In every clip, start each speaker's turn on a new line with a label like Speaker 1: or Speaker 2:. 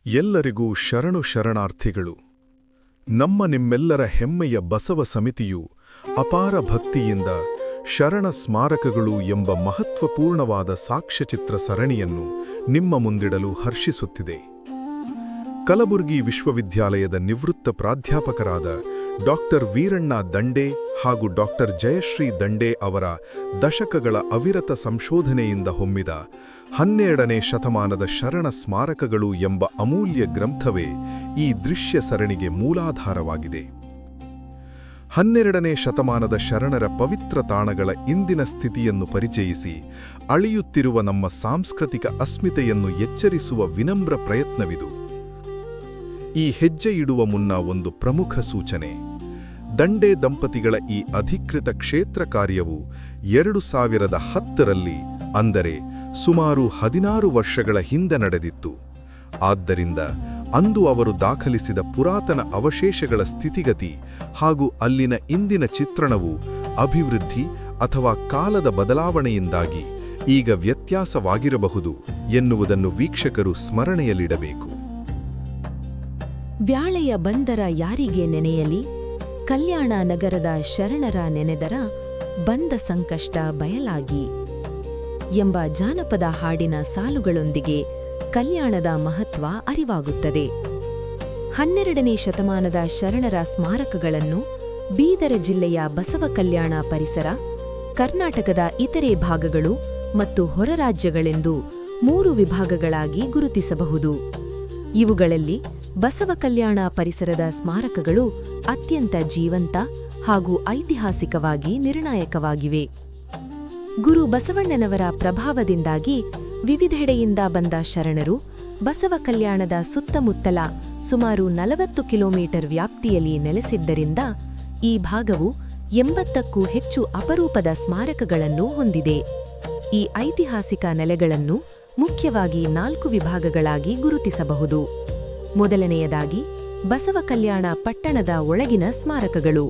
Speaker 1: ಎಲ್ಲರಿಗೂ ಶರಣು ಶರಣಾರ್ಥಿಗಳು. ನಮ್ಮ ನಿಮ್ಮೆಲ್ಲರ ಹೆಮ್ಮೆಯ ಬಸವ ಸಮಿತಿಯು ಅಪಾರ ಭಕ್ತಿಯಿಂದ ಶರಣ ಸ್ಮಾರಕಗಳು ಎಂಬ ಮಹತ್ವಪೂರ್ಣವಾದ ಸಾಕ್ಷ್ಯಚಿತ್ರ ಸರಣಿಯನ್ನು ನಿಮ್ಮ ಮುಂದಿಡಲು ಹರ್ಷಿಸುತ್ತಿದೆ. ಕಲಬುರ್ಗಿ ವಿಶ್ವವಿದ್ಯಾಲಯದ ನಿವೃತ್ತ ಪ್ರಾಧ್ಯಾಪಕರಾದ ಡಾಕ್ಟರ್ ವೀರಣ್ಣ ದಂಡೆ ಹಾಗೂ ಡಾಕ್ಟರ್ ಜಯಶ್ರೀ ದಂಡೆ ಅವರ ದಶಕಗಳ ಅವಿರತ ಸಂಶೋಧನೆಯಿಂದ ಹೊಮ್ಮಿದ 12ನೇ ಶತಮಾನದ ಶರಣ ಸ್ಮಾರಕಗಳು ಎಂಬ ಅಮೂಲ್ಯ ಗ್ರಂಥವೇ ಈ ದೃಶ್ಯ ಸರಣಿಗೆ ಮೂಲಾಧಾರವಾಗಿದೆ. 12ನೇ ಶತಮಾನದ ಶರಣರ ಪವಿತ್ರ ತಾಣಗಳ ಇಂದಿನ ಸ್ಥಿತಿಯನ್ನು ಪರಿಚಯಿಸಿ ಅಳಿಯುತ್ತಿರುವ ನಮ್ಮ ಸಾಂಸ್ಕೃತಿಕ ಅಸ್ಮಿತೆಯನ್ನು ಎಚ್ಚರಿಸುವ ವಿನಮ್ರ ಪ್ರಯತ್ನವಿದು. ಈ ಹೆಜ್ಜೆ ಇಡುವ ಮುನ್ನ ಒಂದು ಪ್ರಮುಖ ಸೂಚನೆ. ದಂಡೆ ದಂಪತಿಗಳ ಈ ಅಧಿಕೃತ ಕ್ಷೇತ್ರ ಕಾರ್ಯವು 2010ರಲ್ಲಿ, ಅಂದರೆ ಸುಮಾರು 16 ವರ್ಷಗಳ ಹಿಂದೆ ನಡೆದಿತ್ತು. ಆದ್ದರಿಂದ ಅಂದು ಅವರು ದಾಖಲಿಸಿದ ಪುರಾತನ ಅವಶೇಷಗಳ ಸ್ಥಿತಿಗತಿ ಹಾಗೂ ಅಲ್ಲಿನ ಇಂದಿನ ಚಿತ್ರಣವು ಅಭಿವೃದ್ಧಿ ಅಥವಾ ಕಾಲದ ಬದಲಾವಣೆಯಿಂದಾಗಿ ಈಗ ವ್ಯತ್ಯಾಸವಾಗಿರಬಹುದು ಎನ್ನುವುದನ್ನು ವೀಕ್ಷಕರು ಸ್ಮರಣೆಯಲ್ಲಿಡಬೇಕು.
Speaker 2: ವ್ಯಾಳೆಯ ಬಂದರ ಯಾರಿಗೆ ನೆನೆಯಲಿ, ಕಲ್ಯಾಣ ನಗರದ ಶರಣರ ನೆನೆದರ ಬಂದ ಸಂಕಷ್ಟ ಬಯಲಾಗಿ ಎಂಬ ಜಾನಪದ ಹಾಡಿನ ಸಾಲುಗಳೊಂದಿಗೆ ಕಲ್ಯಾಣದ ಮಹತ್ವ ಅರಿವಾಗುತ್ತದೆ. 12ನೇ ಶತಮಾನದ ಶರಣರ ಸ್ಮಾರಕಗಳನ್ನು ಬೀದರ ಜಿಲ್ಲೆಯ ಬಸವ ಕಲ್ಯಾಣ ಪರಿಸರ, ಕರ್ನಾಟಕದ ಇತರೆ ಭಾಗಗಳು ಮತ್ತು ಹೊರರಾಜ್ಯಗಳೆಂದು 3 ವಿಭಾಗಗಳಾಗಿ ಗುರುತಿಸಬಹುದು. ಇವುಗಳಲ್ಲಿ ಬಸವ ಕಲ್ಯಾಣ ಪರಿಸರದ ಸ್ಮಾರಕಗಳು ಅತ್ಯಂತ ಜೀವಂತ ಹಾಗೂ ಐತಿಹಾಸಿಕವಾಗಿ ನಿರ್ಣಾಯಕವಾಗಿವೆ. ಗುರು ಬಸವಣ್ಣನವರ ಪ್ರಭಾವದಿಂದಾಗಿ ವಿವಿಧೆಡೆಯಿಂದ ಬಂದ ಶರಣರು ಬಸವ ಕಲ್ಯಾಣದ ಸುತ್ತಮುತ್ತಲ ಸುಮಾರು 40 ಕಿಲೋಮೀಟರ್ ವ್ಯಾಪ್ತಿಯಲ್ಲಿ ನೆಲೆಸಿದ್ದರಿಂದ ಈ ಭಾಗವು 80ಕ್ಕೂ ಹೆಚ್ಚು ಅಪರೂಪದ ಸ್ಮಾರಕಗಳನ್ನು ಹೊಂದಿದೆ. ಈ ಐತಿಹಾಸಿಕ ನೆಲೆಗಳನ್ನು ಮುಖ್ಯವಾಗಿ 4 ವಿಭಾಗಗಳಾಗಿ ಗುರುತಿಸಬಹುದು. ಮೊದಲನೆಯದಾಗಿ ಬಸವ ಕಲ್ಯಾಣ ಪಟ್ಟಣದ ಒಳಗಿನ ಸ್ಮಾರಕಗಳು.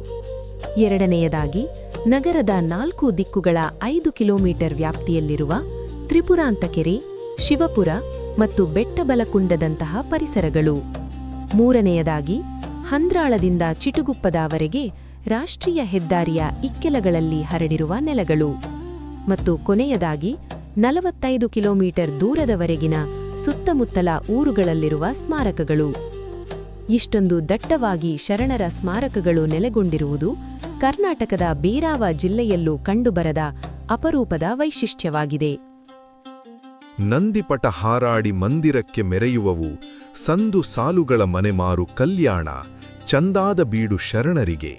Speaker 2: ಎರಡನೆಯದಾಗಿ ನಗರದ 4 ದಿಕ್ಕುಗಳ 5 ಕಿಲೋಮೀಟರ್ ವ್ಯಾಪ್ತಿಯಲ್ಲಿರುವ ತ್ರಿಪುರಾಂತಕೆರೆ, ಶಿವಪುರ ಮತ್ತು ಬೆಟ್ಟಬಲಕುಂಡದಂತಹ ಪರಿಸರಗಳು. ಮೂರನೆಯದಾಗಿ ಹಂದ್ರಾಳದಿಂದ ಚಿಟುಗುಪ್ಪದವರೆಗೆ ರಾಷ್ಟ್ರೀಯ ಹೆದ್ದಾರಿಯ ಇಕ್ಕೆಲಗಳಲ್ಲಿ ಹರಡಿರುವ ನೆಲೆಗಳು. ಮತ್ತು ಕೊನೆಯದಾಗಿ 45 ಕಿಲೋಮೀಟರ್ ದೂರದವರೆಗಿನ ಸುತ್ತಮುತ್ತಲ ಊರುಗಳಲ್ಲಿರುವ ಸ್ಮಾರಕಗಳು. ಇಷ್ಟೊಂದು ದಟ್ಟವಾಗಿ ಶರಣರ ಸ್ಮಾರಕಗಳು ನೆಲೆಗೊಂಡಿರುವುದು ಕರ್ನಾಟಕದ ಬೇರಾವ ಜಿಲ್ಲೆಯಲ್ಲೂ ಕಂಡುಬರದ ಅಪರೂಪದ ವೈಶಿಷ್ಟ್ಯವಾಗಿದೆ.
Speaker 1: ನಂದಿಪಟ ಹಾರಾಡಿ ಮಂದಿರಕ್ಕೆ ಮೆರೆಯುವವು, ಸಂದು ಸಾಲುಗಳ ಮನೆಮಾರು ಕಲ್ಯಾಣ, ಚಂದಾದ ಬೀಡು ಶರಣರಿಗೆ.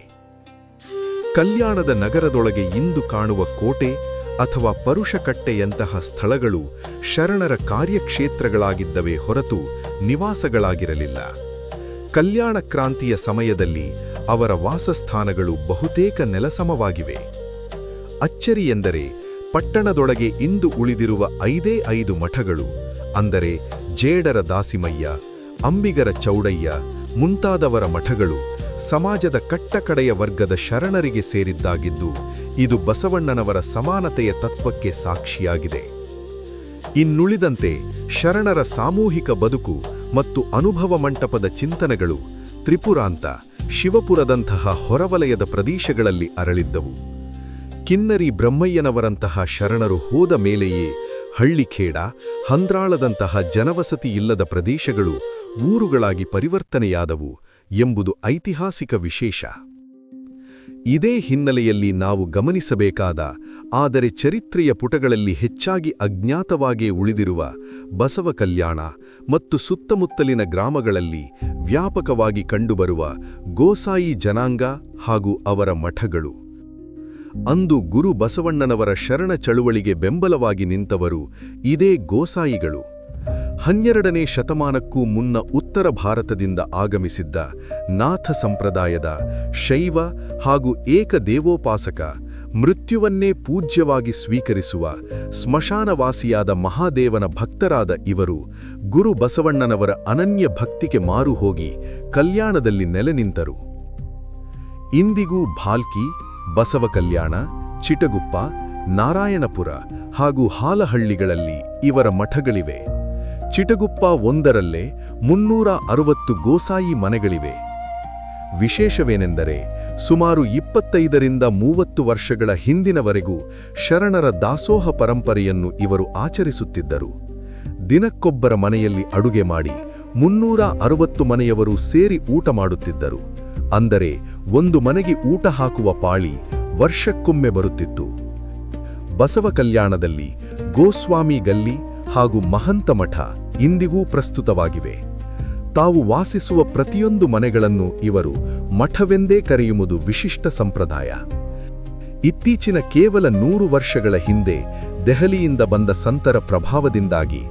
Speaker 1: ಕಲ್ಯಾಣದ ನಗರದೊಳಗೆ ಇಂದು ಕಾಣುವ ಕೋಟೆ ಅಥವಾ ಪರುಷಕಟ್ಟೆಯಂತಹ ಸ್ಥಳಗಳು ಶರಣರ ಕಾರ್ಯಕ್ಷೇತ್ರಗಳಾಗಿದ್ದವೇ ಹೊರತು ನಿವಾಸಗಳಾಗಿರಲಿಲ್ಲ. ಕಲ್ಯಾಣ ಕ್ರಾಂತಿಯ ಸಮಯದಲ್ಲಿ ಅವರ ವಾಸಸ್ಥಾನಗಳು ಬಹುತೇಕ ನೆಲಸಮವಾಗಿವೆ. ಅಚ್ಚರಿಯೆಂದರೆ ಪಟ್ಟಣದೊಳಗೆ ಇಂದು ಉಳಿದಿರುವ 5 ಮಠಗಳು, ಅಂದರೆ ಜೇಡರ ದಾಸಿಮಯ್ಯ, ಅಂಬಿಗರ ಚೌಡಯ್ಯ ಮುಂತಾದವರ ಮಠಗಳು ಸಮಾಜದ ಕಟ್ಟಕಡೆಯ ವರ್ಗದ ಶರಣರಿಗೆ ಸೇರಿದ್ದಾಗಿದ್ದು ಇದು ಬಸವಣ್ಣನವರ ಸಮಾನತೆಯ ತತ್ವಕ್ಕೆ ಸಾಕ್ಷಿಯಾಗಿದೆ. ಇನ್ನುಳಿದಂತೆ ಶರಣರ ಸಾಮೂಹಿಕ ಬದುಕು ಮತ್ತು ಅನುಭವ ಮಂಟಪದ ಚಿಂತನೆಗಳು ತ್ರಿಪುರಾಂತ, ಶಿವಪುರದಂತಹ ಹೊರವಲಯದ ಪ್ರದೇಶಗಳಲ್ಲಿ ಅರಳಿದ್ದವು. ಕಿನ್ನರಿ ಬ್ರಹ್ಮಯ್ಯನವರಂತಹ ಶರಣರು ಹೋದ ಮೇಲೆಯೇ ಹಳ್ಳಿಖೇಡ, ಹಂದ್ರಾಳದಂತಹ ಜನವಸತಿ ಇಲ್ಲದ ಪ್ರದೇಶಗಳು ಊರುಗಳಾಗಿ ಪರಿವರ್ತನೆಯಾದವು ಎಂಬುದು ಐತಿಹಾಸಿಕ ವಿಶೇಷ. ಇದೇ ಹಿನ್ನೆಲೆಯಲ್ಲಿ ನಾವು ಗಮನಿಸಬೇಕಾದ, ಆದರೆ ಚರಿತ್ರೆಯ ಪುಟಗಳಲ್ಲಿ ಹೆಚ್ಚಾಗಿ ಅಜ್ಞಾತವಾಗೇ ಉಳಿದಿರುವ ಬಸವ ಕಲ್ಯಾಣ ಮತ್ತು ಸುತ್ತಮುತ್ತಲಿನ ಗ್ರಾಮಗಳಲ್ಲಿ ವ್ಯಾಪಕವಾಗಿ ಕಂಡುಬರುವ ಗೋಸಾಯಿ ಜನಾಂಗ ಹಾಗೂ ಅವರ ಮಠಗಳು. ಅಂದು ಗುರು ಬಸವಣ್ಣನವರ ಶರಣ ಚಳುವಳಿಗೆ ಬೆಂಬಲವಾಗಿ ನಿಂತವರು ಇದೇ ಗೋಸಾಯಿಗಳು. 12ನೇ ಶತಮಾನಕ್ಕೂ ಮುನ್ನ ಉತ್ತರ ಭಾರತದಿಂದ ಆಗಮಿಸಿದ್ದ ನಾಥ ಸಂಪ್ರದಾಯದ ಶೈವ ಹಾಗೂ ಏಕದೇವೋಪಾಸಕ, ಮೃತ್ಯುವನ್ನೇ ಪೂಜ್ಯವಾಗಿ ಸ್ವೀಕರಿಸುವ ಸ್ಮಶಾನವಾಸಿಯಾದ ಮಹಾದೇವನ ಭಕ್ತರಾದ ಇವರು ಗುರು ಬಸವಣ್ಣನವರ ಅನನ್ಯ ಭಕ್ತಿಗೆ ಮಾರು ಹೋಗಿ ಕಲ್ಯಾಣದಲ್ಲಿ ನೆಲೆ ನಿಂತರು. ಇಂದಿಗೂ ಭಾಲ್ಕಿ, ಬಸವ ಕಲ್ಯಾಣ, ಚಿಟಗುಪ್ಪ, ನಾರಾಯಣಪುರ ಹಾಗೂ ಹಾಲಹಳ್ಳಿಗಳಲ್ಲಿ ಇವರ ಮಠಗಳಿವೆ. ಚಿಟಗುಪ್ಪ ಒಂದರಲ್ಲೇ 360 ಗೋಸಾಯಿ ಮನೆಗಳಿವೆ. ವಿಶೇಷವೇನೆಂದರೆ ಸುಮಾರು 25ರಿಂದ 30 ವರ್ಷಗಳ ಹಿಂದಿನವರೆಗೂ ಶರಣರ ದಾಸೋಹ ಪರಂಪರೆಯನ್ನು ಇವರು ಆಚರಿಸುತ್ತಿದ್ದರು. ದಿನಕ್ಕೊಬ್ಬರ ಮನೆಯಲ್ಲಿ ಅಡುಗೆ ಮಾಡಿ 360 ಮನೆಯವರು ಸೇರಿ ಊಟ ಮಾಡುತ್ತಿದ್ದರು. ಅಂದರೆ ಒಂದು ಮನೆಗೆ ಊಟ ಹಾಕುವ ಪಾಳಿ ವರ್ಷಕ್ಕೊಮ್ಮೆ ಬರುತ್ತಿತ್ತು. ಬಸವ ಕಲ್ಯಾಣದಲ್ಲಿ ಗೋಸ್ವಾಮಿ ಗಲ್ಲಿ ಹಾಗೂ ಮಹಂತ ಮಠ ಇಂದಿಗೂ ಪ್ರಸ್ತುತವಾಗಿವೆ. ತಾವು ವಾಸಿಸುವ ಪ್ರತಿಯೊಂದು ಮನೆಗಳನ್ನು ಇವರು ಮಠವೆಂದೇ ಕರೆಯುವುದು ವಿಶಿಷ್ಟ ಸಂಪ್ರದಾಯ. ಇತ್ತೀಚಿನ ಕೇವಲ 100 ವರ್ಷಗಳ ಹಿಂದೆ ದೆಹಲಿಯಿಂದ ಬಂದ ಸಂತರ ಪ್ರಭಾವದಿಂದಾಗಿ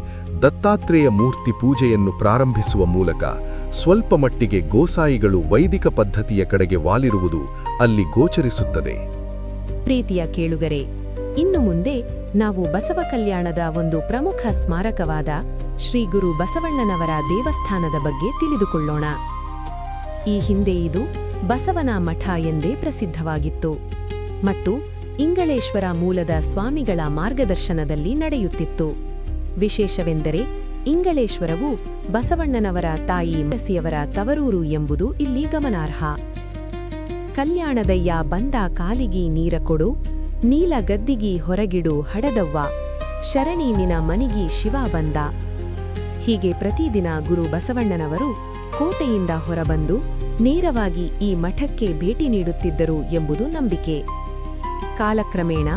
Speaker 1: ದತ್ತಾತ್ರೇಯ ಮೂರ್ತಿ ಪೂಜೆಯನ್ನು ಪ್ರಾರಂಭಿಸುವ ಮೂಲಕ ಸ್ವಲ್ಪ ಮಟ್ಟಿಗೆ ಗೋಸಾಯಿಗಳು ವೈದಿಕ ಪದ್ಧತಿಯ ಕಡೆಗೆ ವಾಲಿರುವುದು ಅಲ್ಲಿ ಗೋಚರಿಸುತ್ತದೆ.
Speaker 2: ಪ್ರೀತಿಯ ಕೇಳುಗರೆ, ಇನ್ನು ಮುಂದೆ ನಾವು ಬಸವ ಕಲ್ಯಾಣದ ಒಂದು ಪ್ರಮುಖ ಸ್ಮಾರಕವಾದ ಶ್ರೀ ಗುರು ಬಸವಣ್ಣನವರ ದೇವಸ್ಥಾನದ ಬಗ್ಗೆ ತಿಳಿದುಕೊಳ್ಳೋಣ. ಈ ಹಿಂದೆ ಇದು ಬಸವನ ಮಠ ಎಂದೇ ಪ್ರಸಿದ್ಧವಾಗಿತ್ತು ಮತ್ತು ಇಂಗಳೇಶ್ವರ ಮೂಲದ ಸ್ವಾಮಿಗಳ ಮಾರ್ಗದರ್ಶನದಲ್ಲಿ ನಡೆಯುತ್ತಿತ್ತು. ವಿಶೇಷವೆಂದರೆ ಇಂಗಳೇಶ್ವರವು ಬಸವಣ್ಣನವರ ತಾಯಿ ಮೆಸಿಯವರ ತವರೂರು ಎಂಬುದು ಇಲ್ಲಿ ಗಮನಾರ್ಹ. ಕಲ್ಯಾಣದಯ್ಯ ಬಂದ ಕಾಲಿಗಿ ನೀರ ಕೊಡು, ನೀಲ ಗದ್ದಿಗಿ ಹೊರಗಿಡು ಹಡದವ್ವ, ಶರಣೀಮಿನ ಮನಿಗಿ ಶಿವ ಬಂದ. ಹೀಗೆ ಪ್ರತಿದಿನ ಗುರು ಬಸವಣ್ಣನವರು ಕೋಟೆಯಿಂದ ಹೊರಬಂದು ನೇರವಾಗಿ ಈ ಮಠಕ್ಕೆ ಭೇಟಿ ನೀಡುತ್ತಿದ್ದರು ಎಂಬುದು ನಂಬಿಕೆ. ಕಾಲಕ್ರಮೇಣ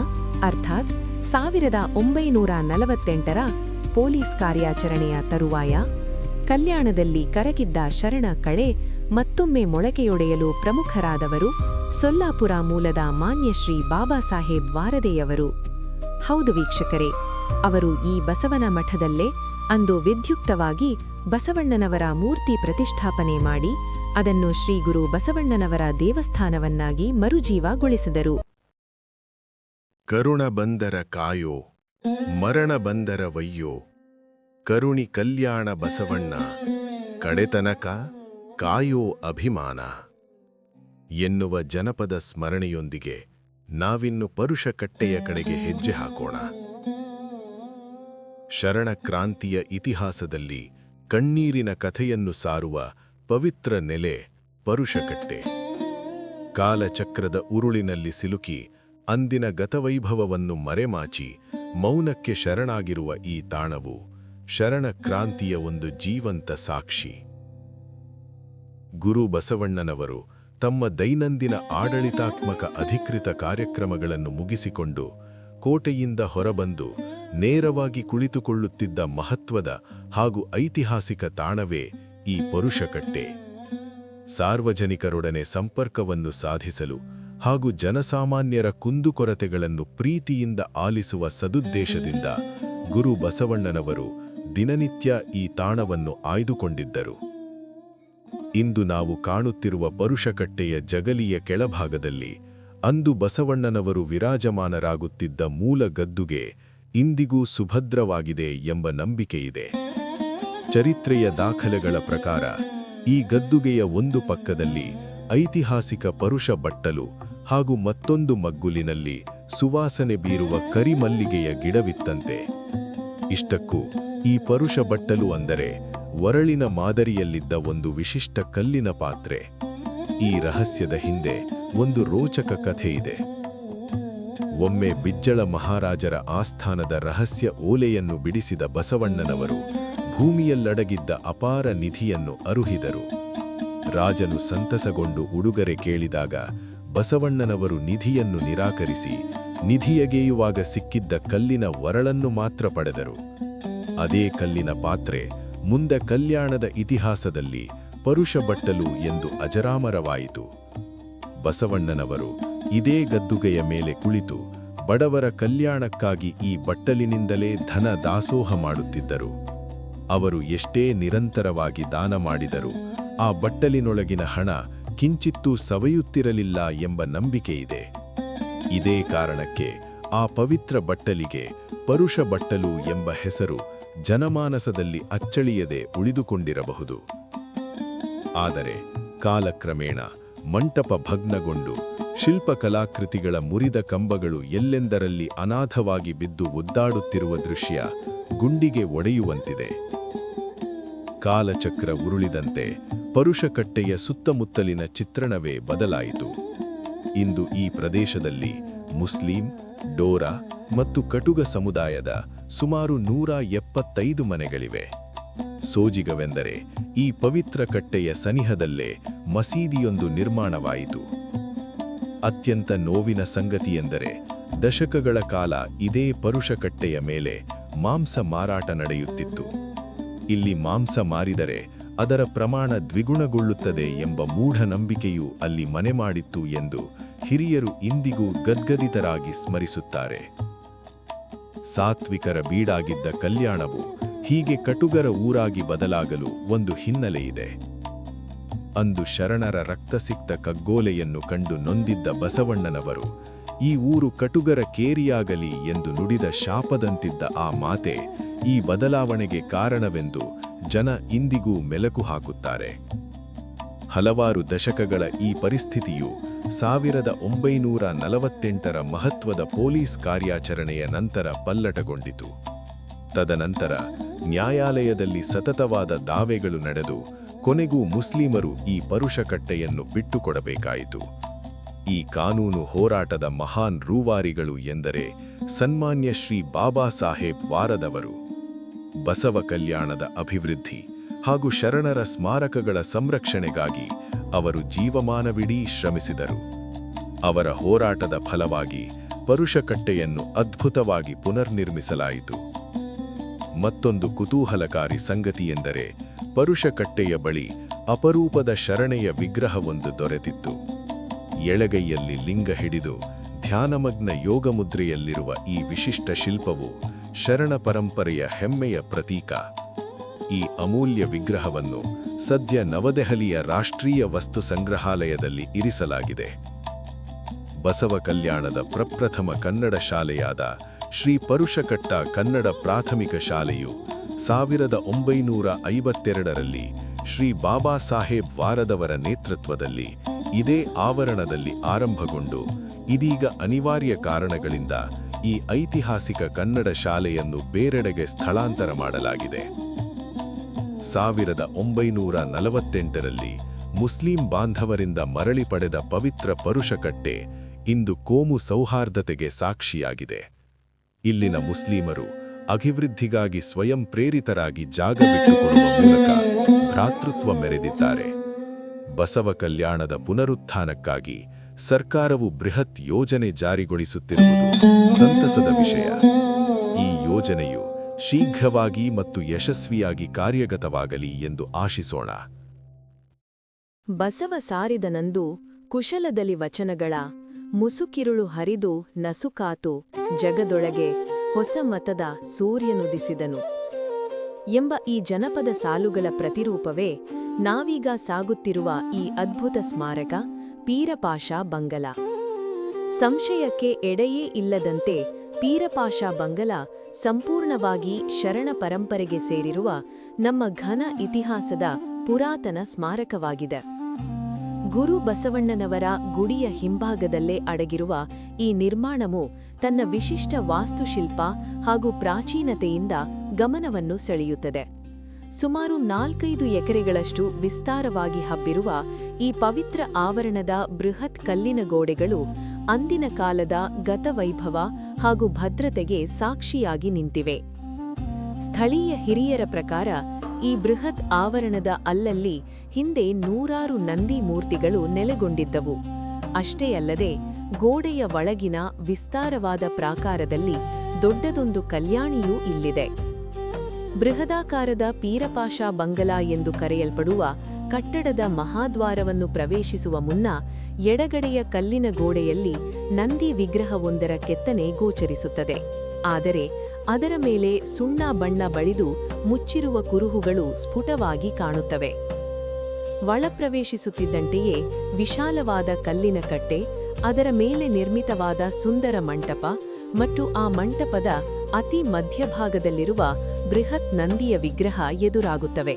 Speaker 2: ಅರ್ಥಾತ್ 1948ರ ಪೊಲೀಸ್ ಕಾರ್ಯಾಚರಣೆಯ ತರುವಾಯ ಕಲ್ಯಾಣದಲ್ಲಿ ಕರಗಿದ್ದ ಶರಣ ಕಳೆ ಮತ್ತೊಮ್ಮೆ ಮೊಳಕೆಯೊಡೆಯಲು ಪ್ರಮುಖರಾದವರು ಸೊಲ್ಲಾಪುರ ಮೂಲದ ಮಾನ್ಯ ಶ್ರೀ ಬಾಬಾ ಸಾಹೇಬ್ ವಾರದೆಯವರು. ಹೌದು ವೀಕ್ಷಕರೇ, ಅವರು ಈ ಬಸವನ ಮಠದಲ್ಲೇ ಅಂದು ವಿದ್ಯುಕ್ತವಾಗಿ ಬಸವಣ್ಣನವರ ಮೂರ್ತಿ ಪ್ರತಿಷ್ಠಾಪನೆ ಮಾಡಿ ಅದನ್ನು ಶ್ರೀ ಗುರು ಬಸವಣ್ಣನವರ ದೇವಸ್ಥಾನವನ್ನಾಗಿ ಮರುಜೀವಗೊಳಿಸಿದರು.
Speaker 3: ಕರುಣ ಬಂದರ ಕಾಯೋ, ಮರಣ ಬಂದರ ವಯ್ಯೋ, ಕರುಣಿ ಕಲ್ಯಾಣ ಬಸವಣ್ಣ, ಕಡೆತನಕ ಕಾಯೋ ಅಭಿಮಾನ ಎನ್ನುವ ಜನಪದ ಸ್ಮರಣೆಯೊಂದಿಗೆ ನಾವಿನ್ನು ಪರುಷ ಕಟ್ಟೆಯ ಕಡೆಗೆ ಹೆಜ್ಜೆ ಹಾಕೋಣ. ಶರಣ ಕ್ರಾಂತಿಯ ಇತಿಹಾಸದಲ್ಲಿ ಕಣ್ಣೀರಿನ ಕಥೆಯನ್ನು ಸಾರುವ ಪವಿತ್ರ ನೆಲೆ ಪರುಷಕಟ್ಟೆ. ಕಾಲಚಕ್ರದ ಉರುಳಿನಲ್ಲಿ ಸಿಲುಕಿ ಅಂದಿನ ಗತವೈಭವವನ್ನು ಮರೆಮಾಚಿ ಮೌನಕ್ಕೆ ಶರಣಾಗಿರುವ ಈ ತಾಣವು ಶರಣ ಕ್ರಾಂತಿಯ ಒಂದು ಜೀವಂತ ಸಾಕ್ಷಿ. ಗುರು ಬಸವಣ್ಣನವರು ತಮ್ಮ ದೈನಂದಿನ ಆಡಳಿತಾತ್ಮಕ ಅಧಿಕೃತ ಕಾರ್ಯಕ್ರಮಗಳನ್ನು ಮುಗಿಸಿಕೊಂಡು ಕೋಟೆಯಿಂದ ಹೊರಬಂದು ನೇರವಾಗಿ ಕುಳಿತುಕೊಳ್ಳುತ್ತಿದ್ದ ಮಹತ್ವದ ಹಾಗೂ ಐತಿಹಾಸಿಕ ತಾಣವೇ ಈ ಪರುಷಕಟ್ಟೆ. ಸಾರ್ವಜನಿಕರೊಡನೆ ಸಂಪರ್ಕವನ್ನು ಸಾಧಿಸಲು ಹಾಗೂ ಜನಸಾಮಾನ್ಯರ ಕುಂದುಕೊರತೆಗಳನ್ನು ಪ್ರೀತಿಯಿಂದ ಆಲಿಸುವ ಸದುದ್ದೇಶದಿಂದ ಗುರು ಬಸವಣ್ಣನವರು ದಿನನಿತ್ಯ ಈ ತಾಣವನ್ನು ಆಯ್ದುಕೊಂಡಿದ್ದರು. ಇಂದು ನಾವು ಕಾಣುತ್ತಿರುವ ಪರುಷಕಟ್ಟೆಯ ಜಗಲಿಯ ಕೆಳಭಾಗದಲ್ಲಿ ಅಂದು ಬಸವಣ್ಣನವರು ವಿರಾಜಮಾನರಾಗುತ್ತಿದ್ದ ಮೂಲ ಗದ್ದುಗೆ ಇಂದಿಗೂ ಸುಭದ್ರವಾಗಿದೆ ಎಂಬ ನಂಬಿಕೆಯಿದೆ. ಚರಿತ್ರೆಯ ದಾಖಲೆಗಳ ಪ್ರಕಾರ ಈ ಗದ್ದುಗೆಯ ಒಂದು ಪಕ್ಕದಲ್ಲಿ ಐತಿಹಾಸಿಕ ಪರುಷ ಬಟ್ಟಲು ಹಾಗೂ ಮತ್ತೊಂದು ಮಗ್ಗುಲಿನಲ್ಲಿ ಸುವಾಸನೆ ಬೀರುವ ಕರಿಮಲ್ಲಿಗೆಯ ಗಿಡವಿತ್ತಂತೆ. ಇಷ್ಟಕ್ಕೂ ಈ ಪರುಷ ಬಟ್ಟಲು ಅಂದರೆ ವರಳಿನ ಮಾದರಿಯಲ್ಲಿದ್ದ ಒಂದು ವಿಶಿಷ್ಟ ಕಲ್ಲಿನ ಪಾತ್ರೆ. ಈ ರಹಸ್ಯದ ಹಿಂದೆ ಒಂದು ರೋಚಕ ಕಥೆಯಿದೆ. ಒಮ್ಮೆ ಬಿಜ್ಜಳ ಮಹಾರಾಜರ ಆಸ್ಥಾನದ ರಹಸ್ಯ ಓಲೆಯನ್ನು ಬಿಡಿಸಿದ ಬಸವಣ್ಣನವರು ಭೂಮಿಯಲ್ಲಡಗಿದ್ದ ಅಪಾರ ನಿಧಿಯನ್ನು ಅರುಹಿದರು. ರಾಜನು ಸಂತಸಗೊಂಡು ಉಡುಗೊರೆ ಕೇಳಿದಾಗ ಬಸವಣ್ಣನವರು ನಿಧಿಯನ್ನು ನಿರಾಕರಿಸಿ ನಿಧಿಯಗೆಯುವಾಗ ಸಿಕ್ಕಿದ್ದ ಕಲ್ಲಿನ ವರಳನ್ನು ಮಾತ್ರ ಪಡೆದರು. ಅದೇ ಕಲ್ಲಿನ ಪಾತ್ರೆ ಮುಂದೆ ಕಲ್ಯಾಣದ ಇತಿಹಾಸದಲ್ಲಿ ಪರುಷ ಬಟ್ಟಲು ಎಂದು ಅಜರಾಮರವಾಯಿತು. ಬಸವಣ್ಣನವರು ಇದೇ ಗದ್ದುಗೆಯ ಮೇಲೆ ಕುಳಿತು ಬಡವರ ಕಲ್ಯಾಣಕ್ಕಾಗಿ ಈ ಬಟ್ಟಲಿನಿಂದಲೇ ಧನ ದಾಸೋಹ ಮಾಡುತ್ತಿದ್ದರು. ಅವರು ಎಷ್ಟೇ ನಿರಂತರವಾಗಿ ದಾನ ಮಾಡಿದರೂ ಆ ಬಟ್ಟಲಿನೊಳಗಿನ ಹಣ ಕಿಂಚಿತ್ತೂ ಸವೆಯುತ್ತಿರಲಿಲ್ಲ ಎಂಬ ನಂಬಿಕೆಯಿದೆ. ಇದೇ ಕಾರಣಕ್ಕೆ ಆ ಪವಿತ್ರ ಬಟ್ಟಲಿಗೆ ಪರುಷ ಬಟ್ಟಲು ಎಂಬ ಹೆಸರು ಜನಮಾನಸದಲ್ಲಿ ಅಚ್ಚಳಿಯದೆ ಉಳಿದುಕೊಂಡಿರಬಹುದು. ಆದರೆ ಕಾಲಕ್ರಮೇಣ ಮಂಟಪ ಭಗ್ನಗೊಂಡು ಶಿಲ್ಪಕಲಾಕೃತಿಗಳ ಮುರಿದ ಕಂಬಗಳು ಎಲ್ಲೆಂದರಲ್ಲಿ ಅನಾಥವಾಗಿ ಬಿದ್ದು ಒದ್ದಾಡುತ್ತಿರುವ ದೃಶ್ಯ ಗುಂಡಿಗೆ ಒಡೆಯುವಂತಿದೆ. ಕಾಲಚಕ್ರ ಉರುಳಿದಂತೆ ಪರುಷಕಟ್ಟೆಯ ಸುತ್ತಮುತ್ತಲಿನ ಚಿತ್ರಣವೇ ಬದಲಾಯಿತು. ಇಂದು ಈ ಪ್ರದೇಶದಲ್ಲಿ ಮುಸ್ಲಿಂ, ಡೋರಾ ಮತ್ತು ಕಟುಗ ಸಮುದಾಯದ ಸುಮಾರು 175 ಮನೆಗಳಿವೆ. ಸೋಜಿಗವೆಂದರೆ ಈ ಪವಿತ್ರ ಕಟ್ಟೆಯ ಸನಿಹದಲ್ಲೇ ಮಸೀದಿಯೊಂದು ನಿರ್ಮಾಣವಾಯಿತು. ಅತ್ಯಂತ ನೋವಿನ ಸಂಗತಿಯೆಂದರೆ ದಶಕಗಳ ಕಾಲ ಇದೇ ಪರುಷಕಟ್ಟೆಯ ಮೇಲೆ ಮಾಂಸ ಮಾರಾಟ ನಡೆಯುತ್ತಿತ್ತು. ಇಲ್ಲಿ ಮಾಂಸ ಮಾರಿದರೆ ಅದರ ಪ್ರಮಾಣ ದ್ವಿಗುಣಗೊಳ್ಳುತ್ತದೆ ಎಂಬ ಮೂಢನಂಬಿಕೆಯೂ ಅಲ್ಲಿ ಮನೆಮಾಡಿತ್ತು ಎಂದು ಹಿರಿಯರು ಇಂದಿಗೂ ಗದ್ಗದಿತರಾಗಿ ಸ್ಮರಿಸುತ್ತಾರೆ. ಸಾತ್ವಿಕರ ಬೀಡಾಗಿದ್ದ ಕಲ್ಯಾಣವು ಹೀಗೆ ಕಟುಗರ ಊರಾಗಿ ಬದಲಾಗಲು ಒಂದು ಹಿನ್ನೆಲೆಯಿದೆ. ಅಂದು ಶರಣರ ರಕ್ತಸಿಕ್ತ ಕಗ್ಗೋಲೆಯನ್ನು ಕಂಡು ನೊಂದಿದ್ದ ಬಸವಣ್ಣನವರು ಈ ಊರು ಕಟುಗರ ಕೇರಿಯಾಗಲಿ ಎಂದು ನುಡಿದ ಶಾಪದಂತಿದ್ದ ಆ ಮಾತೆ ಈ ಬದಲಾವಣೆಗೆ ಕಾರಣವೆಂದು ಜನ ಇಂದಿಗೂ ಮೆಲುಕು ಹಾಕುತ್ತಾರೆ. ಹಲವಾರು ದಶಕಗಳ ಈ ಪರಿಸ್ಥಿತಿಯು 1948ರ ಮಹತ್ವದ ಪೊಲೀಸ್ ಕಾರ್ಯಾಚರಣೆಯ ನಂತರ ಪಲ್ಲಟಗೊಂಡಿತು. ತದನಂತರ ನ್ಯಾಯಾಲಯದಲ್ಲಿ ಸತತವಾದ ದಾವೆಗಳು ನಡೆದು ಕೊನೆಗೂ ಮುಸ್ಲಿಮರು ಈ ಪರುಷಕಟ್ಟೆಯನ್ನು ಬಿಟ್ಟುಕೊಡಬೇಕಾಯಿತು. ಈ ಕಾನೂನು ಹೋರಾಟದ ಮಹಾನ್ ರೂವಾರಿಗಳು ಎಂದರೆ ಸನ್ಮಾನ್ಯ ಶ್ರೀ ಬಾಬಾ ಸಾಹೇಬ್ ವಾರದವರು. ಬಸವ ಕಲ್ಯಾಣದ ಅಭಿವೃದ್ಧಿ ಹಾಗೂ ಶರಣರ ಸ್ಮಾರಕಗಳ ಸಂರಕ್ಷಣೆಗಾಗಿ ಅವರು ಜೀವಮಾನವಿಡೀ ಶ್ರಮಿಸಿದರು. ಅವರ ಹೋರಾಟದ ಫಲವಾಗಿ ಪರುಷಕಟ್ಟೆಯನ್ನು ಅದ್ಭುತವಾಗಿ ಪುನರ್ನಿರ್ಮಿಸಲಾಯಿತು. ಮತ್ತೊಂದು ಕುತೂಹಲಕಾರಿ ಸಂಗತಿಯೆಂದರೆ ಪರುಷಕಟ್ಟೆಯ ಬಳಿ ಅಪರೂಪದ ಶರಣೆಯ ವಿಗ್ರಹವೊಂದು ದೊರೆತಿತ್ತು. ಎಳಗೈಯಲ್ಲಿ ಲಿಂಗ ಹಿಡಿದು ಧ್ಯಾನಮಗ್ನ ಯೋಗಮುದ್ರೆಯಲ್ಲಿರುವ ಈ ವಿಶಿಷ್ಟ ಶಿಲ್ಪವು ಶರಣ ಪರಂಪರೆಯ ಹೆಮ್ಮೆಯ ಪ್ರತೀಕ. ಈ ಅಮೂಲ್ಯ ವಿಗ್ರಹವನ್ನು ಸದ್ಯ ನವದೆಹಲಿಯ ರಾಷ್ಟ್ರೀಯ ವಸ್ತು ಸಂಗ್ರಹಾಲಯದಲ್ಲಿ ಇರಿಸಲಾಗಿದೆ. ಬಸವ ಕಲ್ಯಾಣದ ಪ್ರಪ್ರಥಮ ಕನ್ನಡ ಶಾಲೆಯಾದ ಶ್ರೀ ಪರುಷಕಟ್ಟ ಕನ್ನಡ ಪ್ರಾಥಮಿಕ ಶಾಲೆಯು 1952ರಲ್ಲಿ ಶ್ರೀ ಬಾಬಾ ಸಾಹೇಬ್ ವಾರದವರ ನೇತೃತ್ವದಲ್ಲಿ ಇದೇ ಆವರಣದಲ್ಲಿ ಆರಂಭಗೊಂಡು ಇದೀಗ ಅನಿವಾರ್ಯ ಕಾರಣಗಳಿಂದ ಈ ಐತಿಹಾಸಿಕ ಕನ್ನಡ ಶಾಲೆಯನ್ನು ಬೇರೆಡೆಗೆ ಸ್ಥಳಾಂತರ ಮಾಡಲಾಗಿದೆ. 1948ರಲ್ಲಿ ಮುಸ್ಲಿಂ ಬಾಂಧವರಿಂದ ಮರಳಿ ಪಡೆದ ಪವಿತ್ರ ಪರುಷಕಟ್ಟೆ ಇಂದು ಕೋಮು ಸೌಹಾರ್ದತೆಗೆ ಸಾಕ್ಷಿಯಾಗಿದೆ. ಇಲ್ಲಿನ ಮುಸ್ಲಿಮರು ಅಭಿವೃದ್ಧಿಗಾಗಿ ಸ್ವಯಂ ಪ್ರೇರಿತರಾಗಿ ಜಾಗ ಬಿಟ್ಟುಕೊಡುವ ಮೂಲಕ ಭ್ರಾತೃತ್ವ ಮೆರೆದಿದ್ದಾರೆ. ಬಸವ ಕಲ್ಯಾಣದ ಪುನರುತ್ಥಾನಕ್ಕಾಗಿ ಸರ್ಕಾರವು ಬೃಹತ್ ಯೋಜನೆ ಜಾರಿಗೊಳಿಸುತ್ತಿರುವುದು ಸಂತಸದ ವಿಷಯ. ಈ ಯೋಜನೆಯು ಶೀಘ್ರವಾಗಿ ಮತ್ತು ಯಶಸ್ವಿಯಾಗಿ ಕಾರ್ಯಗತವಾಗಲಿ ಎಂದು ಆಶಿಸೋಣ.
Speaker 2: ಬಸವ ಸಾರಿದನಂದು ಕುಶಲದಲ್ಲಿ ವಚನಗಳ ಮುಸುಕಿರುಳು ಹರಿದು ನಸುಕಾತು ಜಗದೊಳಗೆ ಹೊಸ ಮತದ ಸೂರ್ಯನುದಿಸಿದನು ಎಂಬ ಈ ಜನಪದ ಸಾಲುಗಳ ಪ್ರತಿರೂಪವೇ ನಾವೀಗ ಸಾಗುತ್ತಿರುವ ಈ ಅದ್ಭುತ ಸ್ಮಾರಕ ಪೀರಪಾಷಾ ಬಂಗಲ. ಸಂಶಯಕ್ಕೆ ಎಡೆಯೇ ಇಲ್ಲದಂತೆ ಪೀರಪಾಷಾ ಬಂಗಲ ಸಂಪೂರ್ಣವಾಗಿ ಶರಣ ಪರಂಪರೆಗೆ ಸೇರಿರುವ ನಮ್ಮ ಘನ ಇತಿಹಾಸದ ಪುರಾತನ ಸ್ಮಾರಕವಾಗಿದೆ. ಗುರು ಬಸವಣ್ಣನವರ ಗುಡಿಯ ಹಿಂಭಾಗದಲ್ಲೇ ಅಡಗಿರುವ ಈ ನಿರ್ಮಾಣವು ತನ್ನ ವಿಶಿಷ್ಟ ವಾಸ್ತುಶಿಲ್ಪ ಹಾಗೂ ಪ್ರಾಚೀನತೆಯಿಂದ ಗಮನವನ್ನು ಸೆಳೆಯುತ್ತದೆ. ಸುಮಾರು 4-5 ಎಕರೆಗಳಷ್ಟು ವಿಸ್ತಾರವಾಗಿ ಹಬ್ಬಿರುವ ಈ ಪವಿತ್ರ ಆವರಣದ ಬೃಹತ್ ಕಲ್ಲಿನ ಗೋಡೆಗಳು ಅಂದಿನ ಕಾಲದ ಗತವೈಭವ ಹಾಗೂ ಭದ್ರತೆಗೆ ಸಾಕ್ಷಿಯಾಗಿ ನಿಂತಿವೆ. ಸ್ಥಳೀಯ ಹಿರಿಯರ ಪ್ರಕಾರ ಈ ಬೃಹತ್ ಆವರಣದ ಅಲ್ಲಲ್ಲಿ ಹಿಂದೆ 100 ನಂದಿ ಮೂರ್ತಿಗಳು ನೆಲೆಗೊಂಡಿದ್ದವು. ಅಷ್ಟೇ ಅಲ್ಲದೆ ಗೋಡೆಯ ಒಳಗಿನ ವಿಸ್ತಾರವಾದ ಪ್ರಾಕಾರದಲ್ಲಿ ದೊಡ್ಡದೊಂದು ಕಲ್ಯಾಣಿಯೂ ಇಲ್ಲಿದೆ. ಬೃಹದಾಕಾರದ ಪೀರಪಾಷಾ ಬಂಗಲಾ ಎಂದು ಕರೆಯಲ್ಪಡುವ ಕಟ್ಟಡದ ಮಹಾದ್ವಾರವನ್ನು ಪ್ರವೇಶಿಸುವ ಮುನ್ನ ಎಡಗಡೆಯ ಕಲ್ಲಿನ ಗೋಡೆಯಲ್ಲಿ ನಂದಿ ವಿಗ್ರಹವೊಂದರ ಕೆತ್ತನೆ ಗೋಚರಿಸುತ್ತದೆ. ಆದರೆ ಅದರ ಮೇಲೆ ಸುಣ್ಣ ಬಣ್ಣ ಬಳಿದು ಮುಚ್ಚಿರುವ ಕುರುಹುಗಳು ಸ್ಫುಟವಾಗಿ ಕಾಣುತ್ತವೆ. ಒಳಪ್ರವೇಶಿಸುತ್ತಿದ್ದಂತೆಯೇ ವಿಶಾಲವಾದ ಕಲ್ಲಿನ ಕಟ್ಟೆ, ಅದರ ಮೇಲೆ ನಿರ್ಮಿತವಾದ ಸುಂದರ ಮಂಟಪ ಮತ್ತು ಆ ಮಂಟಪದ ಅತಿ ಮಧ್ಯಭಾಗದಲ್ಲಿರುವ ಬೃಹತ್ ನಂದಿಯ ವಿಗ್ರಹ ಎದುರಾಗುತ್ತವೆ.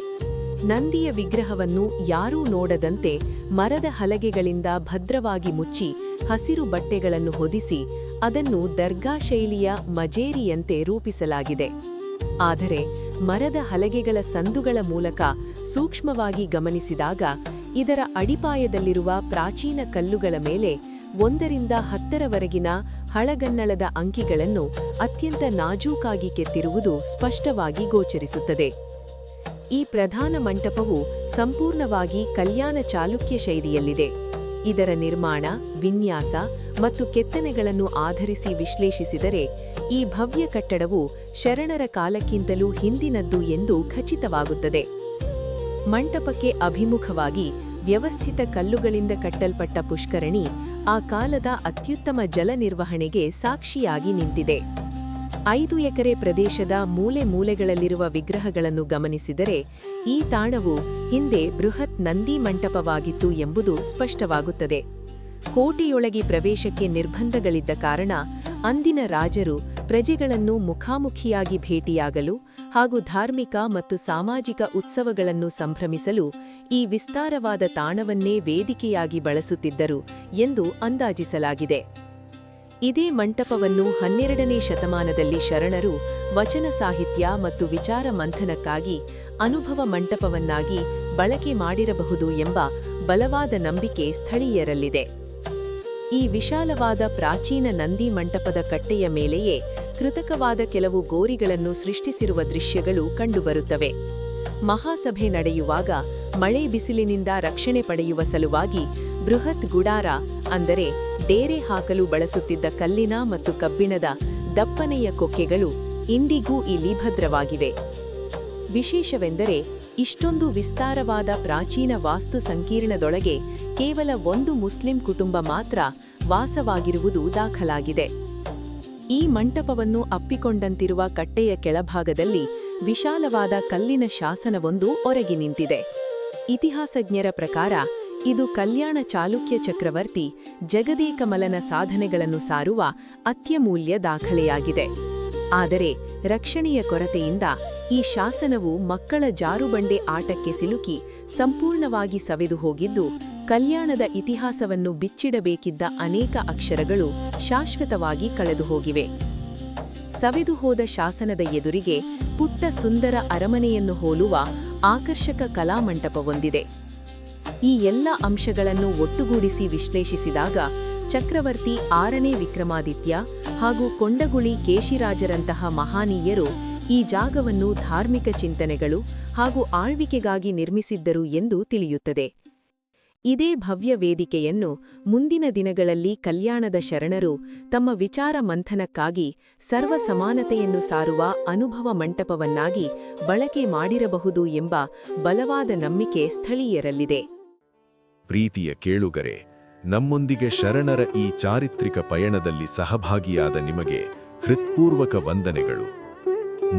Speaker 2: ನಂದಿಯ ವಿಗ್ರಹವನ್ನು ಯಾರೂ ನೋಡದಂತೆ ಮರದ ಹಲಗೆಗಳಿಂದ ಭದ್ರವಾಗಿ ಮುಚ್ಚಿ ಹಸಿರು ಬಟ್ಟೆಗಳನ್ನು ಹೊದಿಸಿ ಅದನ್ನು ದರ್ಗಾ ಶೈಲಿಯ ಮಜೇರಿಯಂತೆ ರೂಪಿಸಲಾಗಿದೆ. ಆದರೆ ಮರದ ಹಲಗೆಗಳ ಸಂದುಗಳ ಮೂಲಕ ಸೂಕ್ಷ್ಮವಾಗಿ ಗಮನಿಸಿದಾಗ ಇದರ ಅಡಿಪಾಯದಲ್ಲಿರುವ ಪ್ರಾಚೀನ ಕಲ್ಲುಗಳ ಮೇಲೆ 1ರಿಂದ 10ರವರೆಗಿನ ಹಳಗನ್ನಳದ ಅಂಕಿಗಳನ್ನು ಅತ್ಯಂತ ನಾಜೂಕಾಗಿ ಕೆತ್ತಿರುವುದು ಸ್ಪಷ್ಟವಾಗಿ ಗೋಚರಿಸುತ್ತದೆ. ಈ ಪ್ರಧಾನ ಮಂಟಪವು ಸಂಪೂರ್ಣವಾಗಿ ಕಲ್ಯಾಣ ಚಾಲುಕ್ಯ ಶೈಲಿಯಲ್ಲಿದೆ. ಇದರ ನಿರ್ಮಾಣ, ವಿನ್ಯಾಸ ಮತ್ತು ಕೆತ್ತನೆಗಳನ್ನು ಆಧರಿಸಿ ವಿಶ್ಲೇಷಿಸಿದರೆ ಈ ಭವ್ಯ ಕಟ್ಟಡವು ಶರಣರ ಕಾಲಕ್ಕಿಂತಲೂ ಹಿಂದಿನದ್ದು ಎಂದು ಖಚಿತವಾಗುತ್ತದೆ. ಮಂಟಪಕ್ಕೆ ಅಭಿಮುಖವಾಗಿ ವ್ಯವಸ್ಥಿತ ಕಲ್ಲುಗಳಿಂದ ಕಟ್ಟಲ್ಪಟ್ಟ ಪುಷ್ಕರಣಿ ಆ ಕಾಲದ ಅತ್ಯುತ್ತಮ ಜಲ ನಿರ್ವಹಣೆಗೆ ಸಾಕ್ಷಿಯಾಗಿ ನಿಂತಿದೆ. 5 ಎಕರೆ ಪ್ರದೇಶದ ಮೂಲೆ ಮೂಲೆಗಳಲ್ಲಿರುವ ವಿಗ್ರಹಗಳನ್ನು ಗಮನಿಸಿದರೆ ಈ ತಾಣವು ಹಿಂದೆ ಬೃಹತ್ ನಂದಿ ಮಂಟಪವಾಗಿತ್ತು ಎಂಬುದು ಸ್ಪಷ್ಟವಾಗುತ್ತದೆ. ಕೋಟೆಯೊಳಗೆ ಪ್ರವೇಶಕ್ಕೆ ನಿರ್ಬಂಧಗಳಿದ್ದ ಕಾರಣ ಅಂದಿನ ರಾಜರು ಪ್ರಜೆಗಳನ್ನು ಮುಖಾಮುಖಿಯಾಗಿ ಭೇಟಿಯಾಗಲು ಹಾಗೂ ಧಾರ್ಮಿಕ ಮತ್ತು ಸಾಮಾಜಿಕ ಉತ್ಸವಗಳನ್ನು ಸಂಭ್ರಮಿಸಲು ಈ ವಿಸ್ತಾರವಾದ ತಾಣವನ್ನೇ ವೇದಿಕೆಯಾಗಿ ಬಳಸುತ್ತಿದ್ದರು ಎಂದು ಅಂದಾಜಿಸಲಾಗಿದೆ. ಇದೇ ಮಂಟಪವನ್ನು 12ನೇ ಶತಮಾನದಲ್ಲಿ ಶರಣರು ವಚನ ಸಾಹಿತ್ಯ ಮತ್ತು ವಿಚಾರ ಮಂಥನಕ್ಕಾಗಿ ಅನುಭವ ಮಂಟಪವನ್ನಾಗಿ ಬಳಕೆ ಮಾಡಿರಬಹುದು ಎಂಬ ಬಲವಾದ ನಂಬಿಕೆ ಸ್ಥಳೀಯರಲ್ಲಿದೆ. ಈ ವಿಶಾಲವಾದ ಪ್ರಾಚೀನ ನಂದಿ ಮಂಟಪದ ಕಟ್ಟೆಯ ಮೇಲೆಯೇ ಕೃತಕವಾದ ಕೆಲವು ಗೋರಿಗಳನ್ನು ಸೃಷ್ಟಿಸಿರುವ ದೃಶ್ಯಗಳು ಕಂಡುಬರುತ್ತವೆ. ಮಹಾಸಭೆ ನಡೆಯುವಾಗ ಮಳೆ ಬಿಸಿಲಿನಿಂದ ರಕ್ಷಣೆ ಪಡೆಯುವ ಸಲುವಾಗಿ ಬೃಹತ್ ಗುಡಾರ ಅಂದರೆ ಡೇರೆ ಹಾಕಲು ಬಳಸುತ್ತಿದ್ದ ಕಲ್ಲಿನ ಮತ್ತು ಕಬ್ಬಿಣದ ದಪ್ಪನೆಯ ಕೊಕ್ಕೆಗಳು ಇಂದಿಗೂ ಇಲ್ಲಿ ಭದ್ರವಾಗಿವೆ. ವಿಶೇಷವೆಂದರೆ ಇಷ್ಟೊಂದು ವಿಸ್ತಾರವಾದ ಪ್ರಾಚೀನ ವಾಸ್ತು ಸಂಕೀರ್ಣದೊಳಗೆ ಕೇವಲ ಒಂದು ಮುಸ್ಲಿಂ ಕುಟುಂಬ ಮಾತ್ರ ವಾಸವಾಗಿರುವುದು ದಾಖಲಾಗಿದೆ. ಈ ಮಂಟಪವನ್ನು ಅಪ್ಪಿಕೊಂಡಂತಿರುವ ಕಟ್ಟೆಯ ಕೆಳಭಾಗದಲ್ಲಿ ವಿಶಾಲವಾದ ಕಲ್ಲಿನ ಶಾಸನವೊಂದು ಒರಗಿ ನಿಂತಿದೆ. ಇತಿಹಾಸಜ್ಞರ ಪ್ರಕಾರ ಇದು ಕಲ್ಯಾಣ ಚಾಲುಕ್ಯ ಚಕ್ರವರ್ತಿ ಜಗದೇಕಮಲನ ಸಾಧನೆಗಳನ್ನು ಸಾರುವ ಅತ್ಯಮೂಲ್ಯ ದಾಖಲೆಯಾಗಿದೆ. ಆದರೆ ರಕ್ಷಣೆಯ ಕೊರತೆಯಿಂದ ಈ ಶಾಸನವು ಮಕ್ಕಳ ಜಾರುಬಂಡೆ ಆಟಕ್ಕೆ ಸಿಲುಕಿ ಸಂಪೂರ್ಣವಾಗಿ ಸವೆದು ಹೋಗಿದ್ದು, ಕಲ್ಯಾಣದ ಇತಿಹಾಸವನ್ನು ಬಿಚ್ಚಿಡಬೇಕಿದ್ದ ಅನೇಕ ಅಕ್ಷರಗಳು ಶಾಶ್ವತವಾಗಿ ಕಳೆದುಹೋಗಿವೆ. ಸವೆದು ಹೋದ ಶಾಸನದ ಎದುರಿಗೆ ಪುಟ್ಟ ಸುಂದರ ಅರಮನೆಯನ್ನು ಹೋಲುವ ಆಕರ್ಷಕ ಕಲಾಮಂಟಪವೊಂದಿದೆ. ಈ ಎಲ್ಲ ಅಂಶಗಳನ್ನು ಒಟ್ಟುಗೂಡಿಸಿ ವಿಶ್ಲೇಷಿಸಿದಾಗ ಚಕ್ರವರ್ತಿ 6ನೇ ವಿಕ್ರಮಾದಿತ್ಯ ಹಾಗೂ ಕೊಂಡಗುಳಿ ಕೇಶಿರಾಜರಂತಹ ಮಹಾನೀಯರು ಈ ಜಾಗವನ್ನು ಧಾರ್ಮಿಕ ಚಿಂತನೆಗಳು ಹಾಗೂ ಆಳ್ವಿಕೆಗಾಗಿ ನಿರ್ಮಿಸಿದ್ದರು ಎಂದು ತಿಳಿಯುತ್ತದೆ. ಇದೇ ಭವ್ಯ ವೇದಿಕೆಯನ್ನು ಮುಂದಿನ ದಿನಗಳಲ್ಲಿ ಕಲ್ಯಾಣದ ಶರಣರು ತಮ್ಮ ವಿಚಾರ ಮಂಥನಕ್ಕಾಗಿ ಸರ್ವ ಸಮಾನತೆಯನ್ನು ಸಾರುವ ಅನುಭವ ಮಂಟಪವನ್ನಾಗಿ ಬಳಕೆ ಮಾಡಿರಬಹುದು ಎಂಬ ಬಲವಾದ ನಂಬಿಕೆ ಸ್ಥಳೀಯರಲ್ಲಿದೆ.
Speaker 3: ಪ್ರೀತಿಯ ಕೇಳುಗರೆ, ನಮ್ಮೊಂದಿಗೆ ಶರಣರ ಈ ಚಾರಿತ್ರಿಕ ಪಯಣದಲ್ಲಿ ಸಹಭಾಗಿಯಾದ ನಿಮಗೆ ಹೃತ್ಪೂರ್ವಕ ವಂದನೆಗಳು.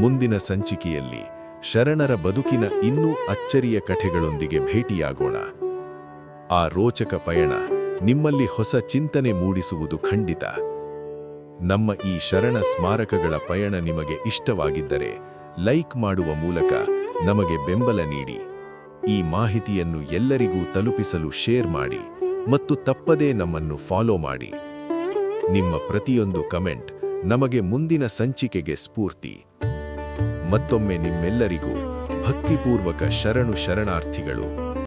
Speaker 3: ಮುಂದಿನ ಸಂಚಿಕೆಯಲ್ಲಿ ಶರಣರ ಬದುಕಿನ ಇನ್ನೂ ಅಚ್ಚರಿಯ ಕಥೆಗಳೊಂದಿಗೆ ಭೇಟಿಯಾಗೋಣ. ಆ ರೋಚಕ ಪಯಣ ನಿಮ್ಮಲ್ಲಿ ಹೊಸ ಚಿಂತನೆ ಮೂಡಿಸುವುದು ಖಂಡಿತ. ನಮ್ಮ ಈ ಶರಣ ಸ್ಮಾರಕಗಳ ಪಯಣ ನಿಮಗೆ ಇಷ್ಟವಾಗಿದ್ದರೆ ಲೈಕ್ ಮಾಡುವ ಮೂಲಕ ನಮಗೆ ಬೆಂಬಲ ನೀಡಿ. ಈ ಮಾಹಿತಿಯನ್ನು ಎಲ್ಲರಿಗೂ ತಲುಪಿಸಲು ಶೇರ್ ಮಾಡಿ ಮತ್ತು ತಪ್ಪದೇ ನಮ್ಮನ್ನು ಫಾಲೋ ಮಾಡಿ. ನಿಮ್ಮ ಪ್ರತಿಯೊಂದು ಕಮೆಂಟ್ ನಮಗೆ ಮುಂದಿನ ಸಂಚಿಕೆಗೆ ಸ್ಫೂರ್ತಿ. ಮತ್ತೊಮ್ಮೆ ನಿಮ್ಮೆಲ್ಲರಿಗೂ ಭಕ್ತಿಪೂರ್ವಕ ಶರಣಾರ್ಥಿಗಳು.